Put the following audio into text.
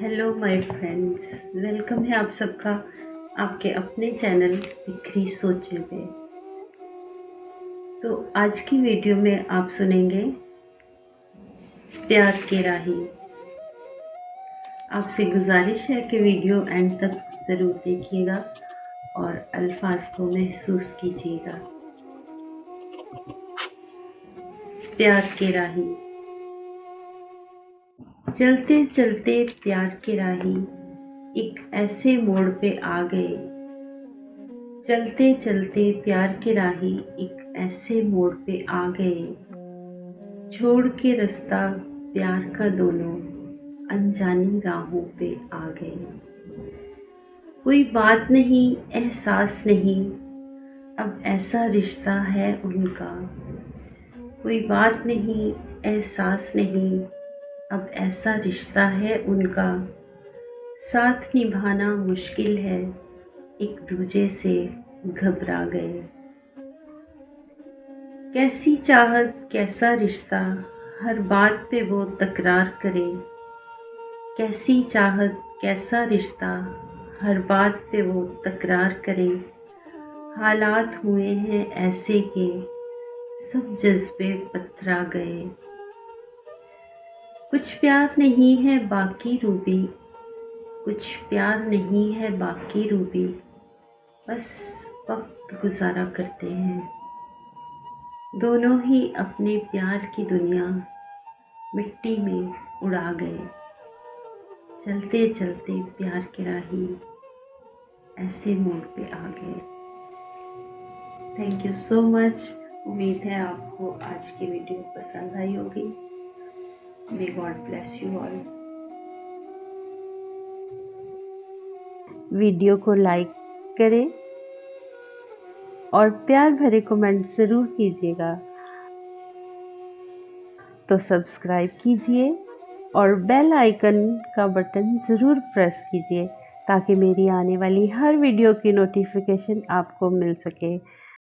Hello my friends, welcome है आप सबका आपके अपने चैनल बिखरी सोचें पे। तो आज की वीडियो में आप सुनेंगे प्यार के राही। आपसे गुजारिश है कि वीडियो एंड तक ज़रूर देखिएगा और अल्फाज को महसूस कीजिएगा। प्यार के राही। चलते चलते प्यार के राही एक ऐसे मोड़ पे आ गए। चलते चलते प्यार के राही एक ऐसे मोड़ पे आ गए। छोड़ के रास्ता प्यार का दोनों अनजानी राहों पे आ गए। कोई बात नहीं, एहसास नहीं, अब ऐसा रिश्ता है उनका। कोई बात नहीं, एहसास नहीं, अब ऐसा रिश्ता है उनका। साथ निभाना मुश्किल है, एक दूजे से घबरा गए। कैसी चाहत कैसा रिश्ता, हर बात पे वो तकरार करे। कैसी चाहत कैसा रिश्ता, हर बात पे वो तकरार करे। हालात हुए हैं ऐसे के सब जज्बे पथरा गए। कुछ प्यार नहीं है बाकी रूबी, कुछ प्यार नहीं है बाकी रूबी, बस वक्त गुजारा करते हैं। दोनों ही अपने प्यार की दुनिया मिट्टी में उड़ा गए। चलते चलते प्यार की राही ऐसे मोड़ पे आ गए। Thank you so much. उम्मीद है आपको आज की वीडियो पसंद आई होगी। May God bless you all. Video को लाइक करें और प्यार भरे कमेंट ज़रूर कीजिएगा। तो सब्सक्राइब कीजिए और बेल आइकन का बटन ज़रूर प्रेस कीजिए ताकि मेरी आने वाली हर वीडियो की नोटिफिकेशन आपको मिल सके।